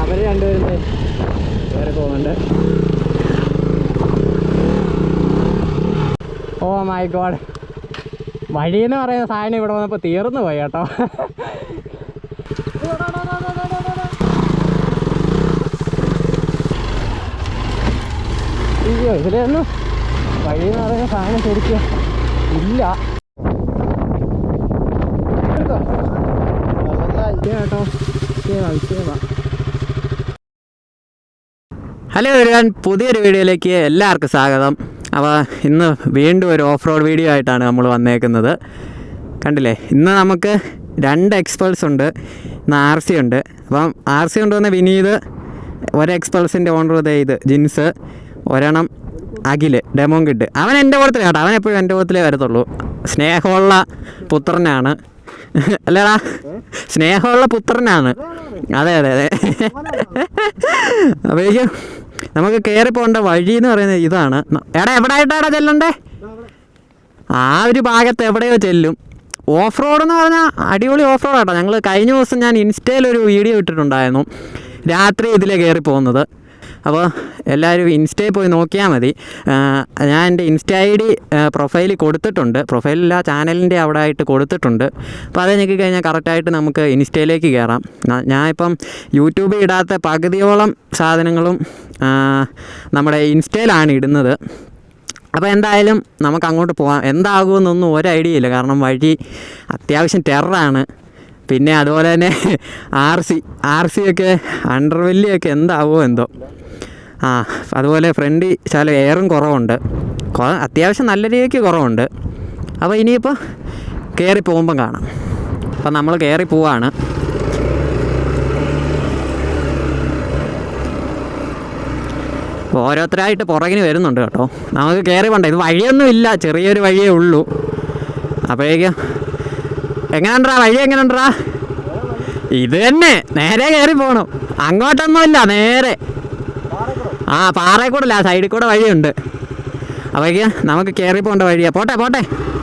അവർ രണ്ടുപേരും വേറെ പോകുന്നുണ്ട്. ഓ മൈ ഗോഡ്, വഴിയെന്ന് പറയുന്ന സാധനം ഇവിടെ വന്നപ്പോൾ തീർന്നു പോയി കേട്ടോ. അയ്യോ, ഇതിലൊന്നും വഴിയെന്ന് പറയുന്ന സാധനം ശരിക്കും ഇല്ല കേട്ടോ. ഹലോ എവരിവൺ, പുതിയൊരു വീഡിയോയിലേക്ക് എല്ലാവർക്കും സ്വാഗതം. അപ്പോൾ ഇന്ന് വീണ്ടും ഒരു ഓഫ് റോഡ് വീഡിയോ ആയിട്ടാണ് നമ്മൾ വന്നേക്കുന്നത്. കണ്ടില്ലേ, ഇന്ന് നമുക്ക് 2 എക്സ്പൾസ് ഉണ്ട്, ഇന്ന് RC ഉണ്ട്. അപ്പം RC കൊണ്ടുവന്ന വിനീത്, ഒരു എക്സ്പൾസിൻ്റെ ഓണർ ഇത് ജിൻസ്, ഒരെണ്ണം അഖിൽ ഡെമോങ്കിഡ്. അവൻ എൻ്റെ കൂട്ടത്തിലേ കേട്ടോ, അവൻ എപ്പോഴും എൻ്റെ കൂട്ടത്തിലേ വരത്തുള്ളൂ. സ്നേഹമുള്ള പുത്രനാണ് അല്ലേടാ, സ്നേഹമുള്ള പുത്രനാണ്. അതെ അതെ അതെ. അപ്പോഴേക്കും നമുക്ക് കയറി പോകേണ്ട വഴി എന്ന് പറയുന്നത് ഇതാണ്. എടാ എവിടെ ആയിട്ടാടാ ചെല്ലണ്ടേ? ആ ഒരു ഭാഗത്ത് എവിടെയോ ചെല്ലും. ഓഫ് റോഡ് എന്ന് പറഞ്ഞാൽ അടിപൊളി ഓഫ് റോഡ് ആട്ടോ. ഞങ്ങൾ കഴിഞ്ഞ ദിവസം ഞാൻ ഇൻസ്റ്റയിലൊരു വീഡിയോ ഇട്ടിട്ടുണ്ടായിരുന്നു, രാത്രി ഇതിലേ കയറി പോകുന്നത്. അപ്പോൾ എല്ലാവരും ഇൻസ്റ്റയിൽ പോയി നോക്കിയാൽ മതി. ഞാൻ എൻ്റെ ഇൻസ്റ്റ ID പ്രൊഫൈലിൽ കൊടുത്തിട്ടുണ്ട്, പ്രൊഫൈലില്ല ചാനലിൻ്റെ അവിടെ ആയിട്ട് കൊടുത്തിട്ടുണ്ട്. അപ്പോൾ അത് ഞെക്കി കഴിഞ്ഞാൽ കറക്റ്റായിട്ട് നമുക്ക് ഇൻസ്റ്റയിലേക്ക് കയറാം. ഞാനിപ്പം യൂട്യൂബിൽ ഇടാത്ത പകുതിയോളം സാധനങ്ങളും നമ്മുടെ ഇൻസ്റ്റയിലാണ് ഇടുന്നത്. അപ്പോൾ എന്തായാലും നമുക്ക് അങ്ങോട്ട് പോകാം. എന്താകുമെന്നൊന്നും ഒരു ഐഡിയ ഇല്ല, കാരണം വഴി അത്യാവശ്യം ടെററാണ്. പിന്നെ അതുപോലെ തന്നെ RC ഒക്കെ അണ്ടർവെല്ലിയൊക്കെ എന്താവുമോ എന്തോ. അതുപോലെ ഫ്രണ്ടിൽ ശാലം എയറും കുറവുണ്ട്, അത്യാവശ്യം നല്ല രീതിക്ക് കുറവുണ്ട്. അപ്പോൾ ഇനിയിപ്പോൾ കയറി പോകുമ്പം കാണാം. അപ്പം നമ്മൾ കയറി പോവാണ്. ഓരോരുത്തരായിട്ട് പുറകിന് വരുന്നുണ്ട് കേട്ടോ. നമുക്ക് കയറി പോകണ്ട, ഇത് വഴിയൊന്നും ഇല്ല, ചെറിയൊരു വഴിയേ ഉള്ളൂ. അപ്പോഴേക്കും എങ്ങനെയുണ്ടാ വഴി, എങ്ങനെയുണ്ടാ? ഇത് തന്നെ, നേരെ കയറി പോകണം, അങ്ങോട്ടൊന്നുമില്ല, നേരെ. പാറയിൽ കൂടെ അല്ല, സൈഡിൽ കൂടെ വഴിയുണ്ട്. അപ്പോഴേക്കും നമുക്ക് കയറി പോകേണ്ട വഴിയാണ്. പോട്ടെ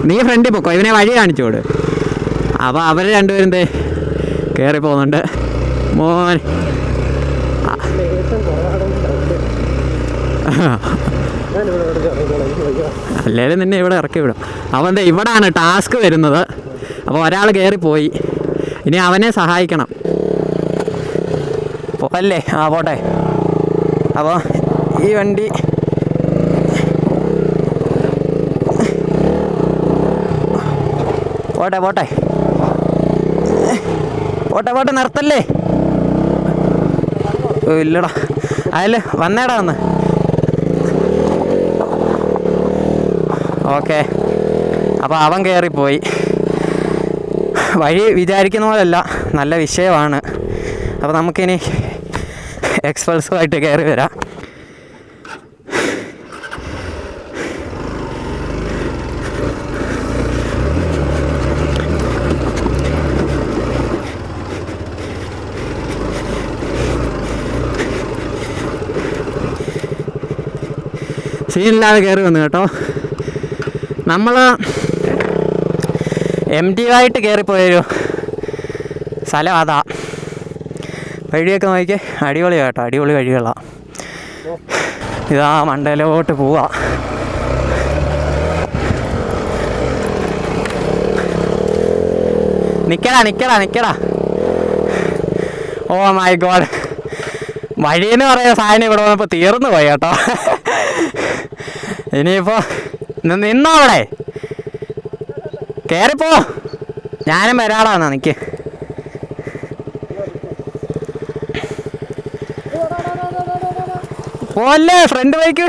നീ ഫ്രണ്ടിൽ പോക്കോ, ഇവനെ വഴി കാണിച്ചു കൊടു. അപ്പോൾ അവർ രണ്ടുപേരും കയറി പോകുന്നുണ്ട്. മോൻ അല്ലേലും നിന്നെ ഇവിടെ ഇറക്കി വിടും. അവൻ്റെ ഇവിടാണ് ടാസ്ക് വരുന്നത്. അപ്പോൾ ഒരാൾ കയറിപ്പോയി, ഇനി അവനെ സഹായിക്കണം. അല്ലേ? പോട്ടെ. അപ്പോൾ ഈ വണ്ടി പോട്ടെ നിർത്തല്ലേ. ഇല്ലടാ, അതിൽ വന്നേടാ വന്ന്. ഓക്കെ, അപ്പോൾ അവൻ കയറിപ്പോയി. വഴി വിചാരിക്കുന്ന പോലെയല്ല, നല്ല വിഷയമാണ്. അപ്പോൾ നമുക്കിനി എക്സ്പൾസുമായിട്ട് കയറി വരാം. സീനില്ലാതെ കയറി വന്നു കേട്ടോ. നമ്മൾ MT ആയിട്ട് കയറിപ്പോയൊരു സ്ഥലം അതാ. വഴിയൊക്കെ നോക്കിയേ, അടിപൊളി കേട്ടോ, അടിപൊളി വഴികളാണ്. ഇതാ മണ്ടയിലോട്ട് പോവാ. നിക്കടാ. ഓ മൈ ഗോഡ്, വഴിയെന്ന് പറയുന്ന സാധനം ഇവിടെ വന്നപ്പോൾ തീർന്നു പോയി കേട്ടോ. ഇനിയിപ്പോൾ നിന്നോ അവിടെ, കയറിപ്പോ, ഞാനും വരാടാന്നാ. നിക്ക്, പോലെ ഫ്രണ്ട് ബൈക്ക്.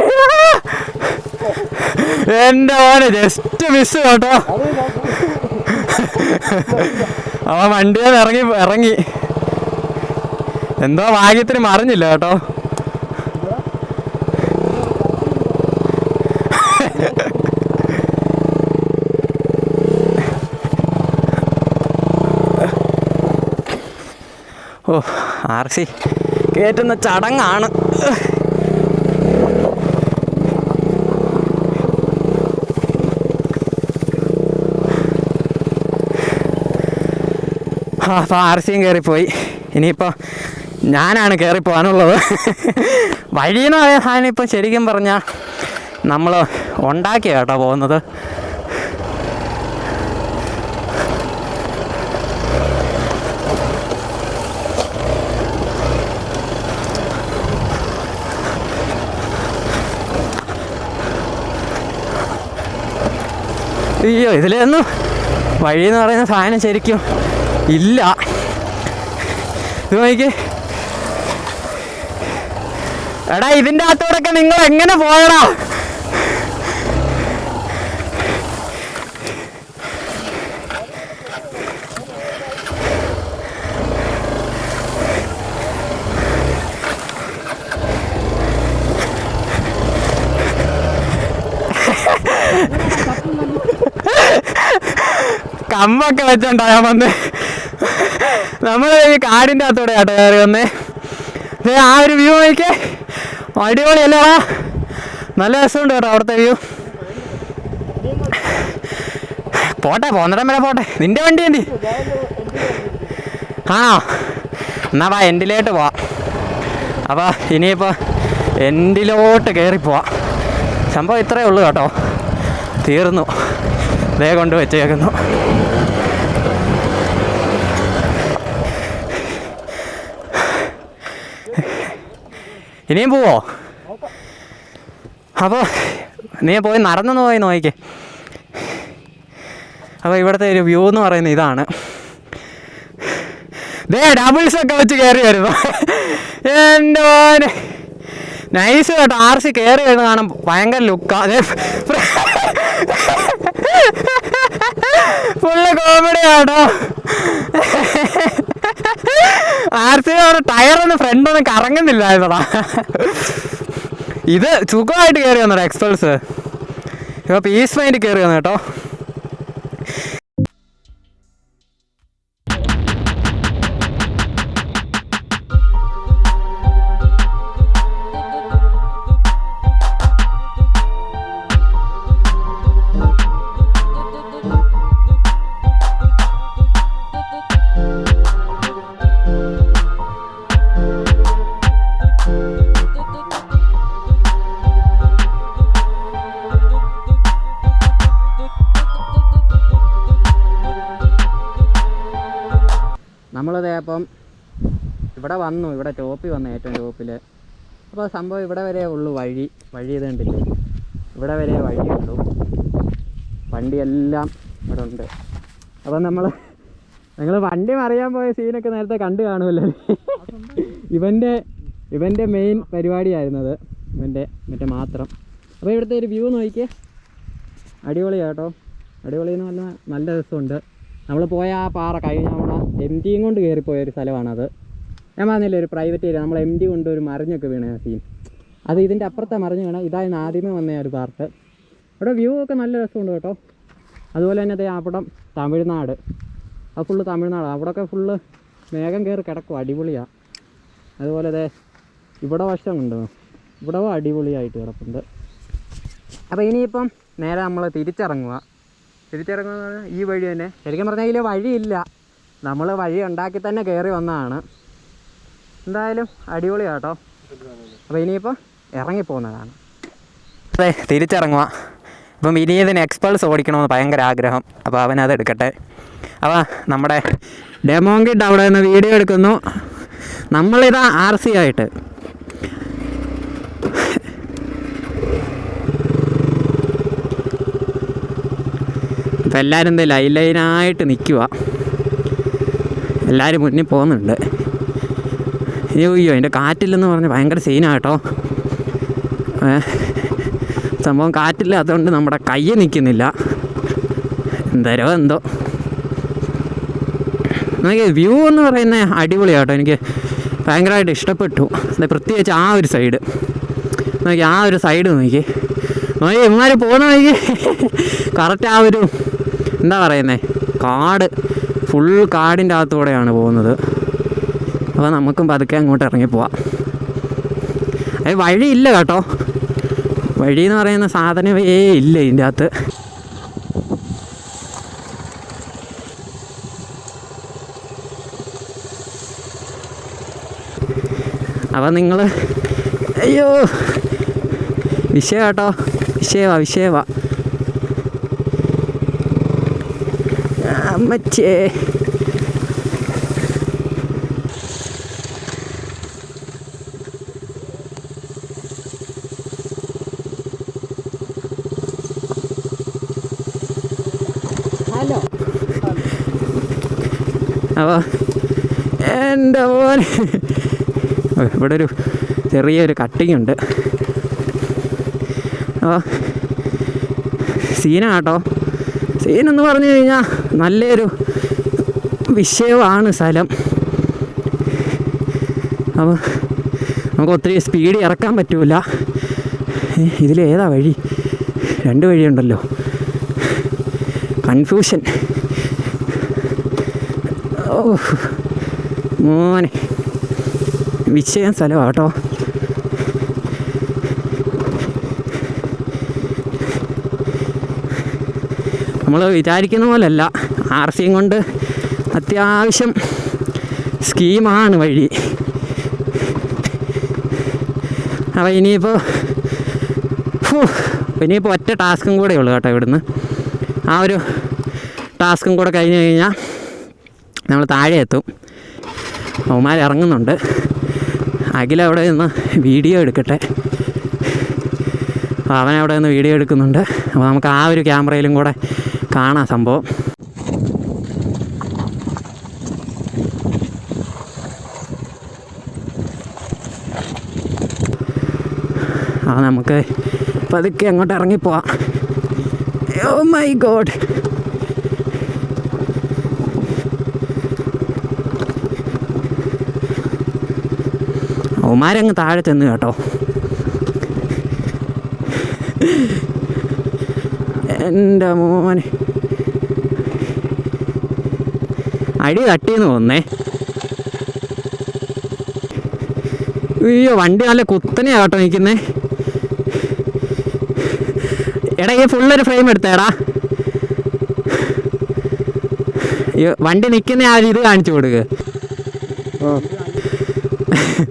എൻ്റെ മോനെ ജസ്റ്റ് മിസ് കേട്ടോ. അവൻ വണ്ടിയിൽ ഇറങ്ങി എന്തോ ഭാഗ്യത്തിന് മറിഞ്ഞില്ല കേട്ടോ. RC കയറ്റുന്ന ചടങ്ങാണ്. അപ്പോൾ RCയും കയറിപ്പോയി. ഇനിയിപ്പോൾ ഞാനാണ് കയറി പോകാനുള്ളത്. വഴിയെന്ന് പറയാൻ സാധനം ഇപ്പം ശരിക്കും പറഞ്ഞാൽ നമ്മൾ ഉണ്ടാക്കിയ കേട്ടോ പോകുന്നത്. അയ്യോ, ഇതിലൊന്നും വഴിയെന്ന് പറയുന്ന സാധനം ശരിക്കും ഇല്ല. ഇത് നോക്കി, എടാ ഇതിൻ്റെ അകത്തോടൊക്കെ നിങ്ങൾ എങ്ങനെ പോയടാ? കമ്പൊക്കെ വെച്ചോണ്ടാ വന്ന് നമ്മൾ ഈ കാടിൻ്റെ അകത്തൂടെ ആട്ടോ കയറി വന്നേ. ആ ഒരു വ്യൂ നോക്കിയേ, അടിപൊളിയല്ലേടാ, നല്ല രസമുണ്ട് കേട്ടോ അവിടുത്തെ വ്യൂ. പോട്ടെ, പോന്നിടം വരെ പോട്ടെ. നിൻ്റെ വണ്ടി എന്തി ആണോ? എന്നാ വാ എൻഡിലോട്ട് പോവാം. അപ്പോൾ ഇനിയിപ്പോൾ എൻഡിലോട്ട് കയറിപ്പോവാം. സംഭവം ഇത്രയേ ഉള്ളൂ കേട്ടോ, തീർന്നു. ദേ കൊണ്ട് വെച്ചേക്കുന്നു. ഇനിയും പോവോ? അപ്പോൾ നീ പോയി നടന്നു പോയി നോക്കിക്കേ. അപ്പോൾ ഇവിടുത്തെ ഒരു വ്യൂ എന്ന് പറയുന്നത് ഇതാണ്. ദേ ഡബിൾസൊക്കെ വെച്ച് കയറി വരുന്നു. എൻ്റെ മോനെ നൈസ് കേട്ടോ. RC കയറി വരുന്ന കാണാൻ ഭയങ്കര ലുക്കാ. അതെ, ഫുള്ള് കോമഡി ആട്ടോ. RC ടയറൊന്നും ഫ്രണ്ടൊന്നും കറങ്ങുന്നില്ലായിരുന്നടാ. ഇത് സുഖമായിട്ട് കയറി വന്നോ എക്സ്പൾസ്. ഇപ്പോൾ പീസ് മൈൻഡ് കയറി വന്നു കേട്ടോ. നമ്മളതേ അപ്പം ഇവിടെ വന്നു, ഇവിടെ ടോപ്പിൽ വന്നു, ഏറ്റവും ടോപ്പിൽ. അപ്പോൾ സംഭവം ഇവിടെ വരെ ഉള്ളൂ വഴി. ഇത് കണ്ടില്ലേ, ഇവിടെ വരെ വഴിയുള്ളൂ. വണ്ടിയെല്ലാം ഇവിടെ ഉണ്ട്. അപ്പം നിങ്ങൾ വണ്ടി മറിയാൻ പോയ സീനൊക്കെ നേരത്തെ കണ്ടു കാണുമല്ലോ. ഇവൻ്റെ മെയിൻ പരിപാടിയായിരുന്നത്, മറ്റേ മാത്രം. അപ്പോൾ ഇവിടുത്തെ ഒരു വ്യൂ നോക്കിയേ, അടിപൊളിയാട്ടോ. അടിപൊളിയെന്ന് പറഞ്ഞാൽ നല്ല രസമുണ്ട്. നമ്മൾ പോയ ആ പാറ കഴിഞ്ഞ നമ്മൾ MT കൊണ്ട് കയറിപ്പോയൊരു സ്ഥലമാണത്. ഞാൻ പറഞ്ഞില്ലേ ഒരു പ്രൈവറ്റ് ഏരിയ, നമ്മൾ MT കൊണ്ട് ഒരു മറിഞ്ഞൊക്കെ വീണ സീൻ. അത് ഇതിൻ്റെ അപ്പുറത്തെ മറിഞ്ഞ് വീണ. ഇതായിരുന്നു ആദ്യമേ വന്ന ഒരു പാർട്ട്. അവിടെ വ്യൂ ഒക്കെ നല്ല രസമുണ്ട് കേട്ടോ. അതുപോലെ തന്നെ അതേ അവിടം തമിഴ്നാട്, അത് ഫുള്ള് തമിഴ്നാട്. അവിടെയൊക്കെ ഫുള്ള് മേഘം കയറി കിടക്കും, അടിപൊളിയാണ്. അതുപോലെ അതെ ഇവിടെ വശമുണ്ട്, ഇവിടെ അടിപൊളിയായിട്ട് കിടപ്പുണ്ട്. അപ്പോൾ ഇനിയിപ്പം നേരെ നമ്മൾ തിരിച്ചിറങ്ങുക എന്ന് പറഞ്ഞാൽ ഈ വഴി തന്നെ. ശരിക്കും പറഞ്ഞാൽ ഇതിൽ വഴിയില്ല, നമ്മൾ വഴി ഉണ്ടാക്കി തന്നെ കയറി വന്നതാണ്. എന്തായാലും അടിപൊളിയാട്ടോ. അപ്പോൾ ഇനിയിപ്പോൾ ഇറങ്ങിപ്പോകുന്നതാണ്. അതെ, തിരിച്ചിറങ്ങുക. ഇപ്പം ഇനി ഇതിന് എക്സ്പൾസ് ഓടിക്കണമെന്ന് ഭയങ്കര ആഗ്രഹം. അപ്പോൾ അവനത് എടുക്കട്ടെ. അപ്പോൾ നമ്മുടെ ഡെമോങ്കിഡ് അവിടെ നിന്ന് വീഡിയോ എടുക്കുന്നു. നമ്മളിതാ RC ആയിട്ട്. ഇപ്പം എല്ലാവരും എന്താ ലൈനായിട്ട് നിൽക്കുക, എല്ലാവരും മുന്നിൽ പോകുന്നുണ്ട്. അയ്യോ അതിൻ്റെ കാറ്റില്ലെന്ന് പറഞ്ഞ് ഭയങ്കര സീനാട്ടോ. സംഭവം കാറ്റില്ലാത്തതുകൊണ്ട് നമ്മുടെ കൈ നിൽക്കുന്നില്ല, എന്തോ. എനിക്ക് വ്യൂ എന്ന് പറയുന്നത് അടിപൊളിയാട്ടോ. എനിക്ക് ഭയങ്കരമായിട്ട് ഇഷ്ടപ്പെട്ടു. പ്രത്യേകിച്ച് ആ ഒരു സൈഡ് നോക്കി, ആ ഒരു സൈഡ് നോക്കി ഇവന്മാർ പോകുന്ന നോക്കി. കറക്റ്റ് ആ ഒരു എന്താ പറയുന്നത്, കാട്, ഫുൾ കാടിൻ്റെ അകത്തൂടെയാണ് പോകുന്നത്. അപ്പോൾ നമുക്കും പതുക്കെ അങ്ങോട്ട് ഇറങ്ങിപ്പോവാം. അത് വഴിയില്ല കേട്ടോ, വഴി എന്ന് പറയുന്ന സാധനമേ ഇല്ല ഇതിൻ്റെ അകത്ത്. അപ്പം നിങ്ങൾ അയ്യോ വിഷയം കേട്ടോ, വിഷയവാ അമ്മച്ചേ. ഹലോ അപ്പോൾ എൻ്റെ മോൻ ഇവിടെ ഒരു ചെറിയൊരു കട്ടിങ് ഉണ്ട്. അപ്പോൾ സീനാട്ടോ. സീനെന്ന് പറഞ്ഞു കഴിഞ്ഞാൽ നല്ലൊരു വിഷയമാണ് സ്ഥലം. അപ്പോൾ നമുക്ക് ഒത്തിരി സ്പീഡ് ഇറക്കാൻ പറ്റില്ല. ഇതിലേതാ വഴി? 2 വഴിയുണ്ടല്ലോ, കൺഫ്യൂഷൻ. ഓ മോനെ വിഷയം സ്ഥലമാണ് കേട്ടോ. നമ്മൾ വിചാരിക്കുന്ന പോലല്ല, RC കൊണ്ട് അത്യാവശ്യം സ്കീമാണ് വഴി. അപ്പോൾ ഇനിയിപ്പോൾ ഒറ്റ ടാസ്കും കൂടെ ഉള്ളു കേട്ടോ. ഇവിടുന്ന് ആ ഒരു ടാസ്കും കൂടെ കഴിഞ്ഞ് കഴിഞ്ഞാൽ നമ്മൾ താഴെ എത്തും. അവന്മാർ ഇറങ്ങുന്നുണ്ട്. അഖിലവിടെ നിന്ന് വീഡിയോ എടുക്കട്ടെ. അപ്പോൾ അവനവിടെ നിന്ന് വീഡിയോ എടുക്കുന്നുണ്ട്. അപ്പോൾ നമുക്ക് ആ ഒരു ക്യാമറയിലും കൂടെ കാണാം സംഭവം. നമുക്ക് പതുക്കെ അങ്ങോട്ട് ഇറങ്ങിപ്പോവാം. ഓ മൈ ഗോഡ്, അവന്മാരങ്ങ് താഴെ ചെന്ന് കേട്ടോ. എൻ്റെ മോനെ അടി തട്ടിയെന്ന് തോന്നേ. അയ്യോ വണ്ടി നല്ല കുത്തനെയാ കേട്ടോ നിൽക്കുന്നേ. എടാ ഈ ഫുള്ളൊരു ഫ്രെയിം എടുത്തേടാ. വണ്ടി നിൽക്കുന്ന ആ ഇത് കാണിച്ചു കൊടുക്കുക.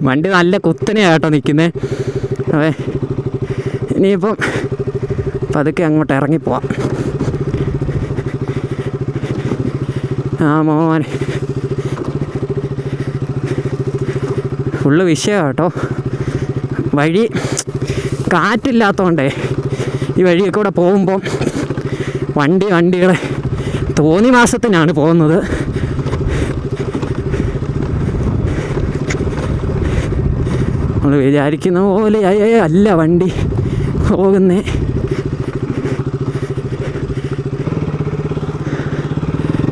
വണ്ടി നല്ല കുത്തനെയാ കേട്ടോ നിൽക്കുന്നേ. അതെ ഇനിയിപ്പം പതുക്കെ അങ്ങോട്ട് ഇറങ്ങിപ്പോവാം. ആ മോനെ ഫുള്ള് വിഷയമാണ് കേട്ടോ. വഴി കാറ്റില്ലാത്തതുകൊണ്ടേ ഈ വഴിയൊക്കെ കൂടെ പോകുമ്പം വണ്ടികളെ തോന്നി മാസത്തിനാണ് പോകുന്നത്. നമ്മൾ വിചാരിക്കുന്ന പോലെ അല്ല വണ്ടി പോകുന്നേ.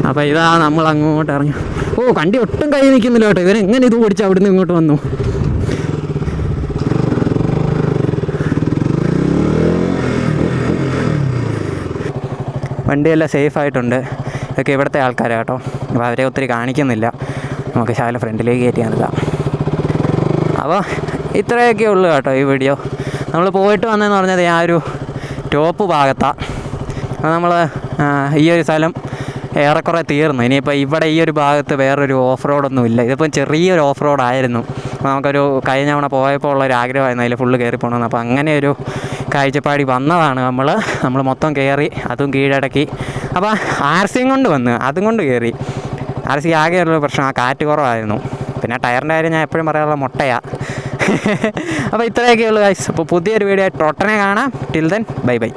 അപ്പോൾ ഇതാ നമ്മൾ അങ്ങോട്ട് ഇറങ്ങി. ഓ വണ്ടി ഒട്ടും കൈ നിൽക്കുന്നില്ല കേട്ടോ. ഇവരെങ്ങനെ ഇത് ഓടിച്ച് അവിടുന്ന് ഇങ്ങോട്ട് വന്നു? വണ്ടിയെല്ലാം സേഫായിട്ടുണ്ട്. ഇതൊക്കെ ഇവിടുത്തെ ആൾക്കാരാണ് കേട്ടോ. അപ്പോൾ അവരെ ഒത്തിരി കാണിക്കുന്നില്ല. നമുക്ക് ശാല ഫ്രണ്ടിലേക്ക് കയറ്റിയാണിതാ. അപ്പോൾ ഇത്രയൊക്കെ ഉള്ളൂ കേട്ടോ ഈ വീഡിയോ. നമ്മൾ പോയിട്ട് വന്നതെന്ന് പറഞ്ഞത് ആ ഒരു ടോപ്പ് ഭാഗത്താണ്. അപ്പോൾ നമ്മൾ ഈ ഒരു സ്ഥലം ഏറെക്കുറെ തീർന്നു. ഇനിയിപ്പോൾ ഇവിടെ ഈ ഒരു ഭാഗത്ത് വേറൊരു ഓഫ് റോഡൊന്നുമില്ല. ഇതിപ്പം ചെറിയൊരു ഓഫ് റോഡായിരുന്നു. അപ്പോൾ നമുക്കൊരു കഴിഞ്ഞ തവണ പോയപ്പോൾ ഉള്ളൊരു ആഗ്രഹമായിരുന്നു അതിൽ ഫുള്ള് കയറി പോകണമെന്ന്. അപ്പോൾ അങ്ങനെ ഒരു കാഴ്ചപ്പാടി വന്നതാണ് നമ്മൾ മൊത്തം കയറി, അതും കീഴടക്കി. അപ്പോൾ RC കൊണ്ട് വന്ന് അതും കൊണ്ട് കയറി. RC ആകെയുള്ള പ്രശ്നം ആ കാറ്റ് കുറവായിരുന്നു. പിന്നെ ടയറിൻ്റെ കാര്യം ഞാൻ എപ്പോഴും പറയാനുള്ള മുട്ടയാണ്. അപ്പോൾ ഇത്രയൊക്കെയുള്ളൂ ഗൈസ്. അപ്പോൾ പുതിയൊരു വീഡിയോ ആയിട്ട് ടോട്ടനെ കാണാം. Till then bye bye.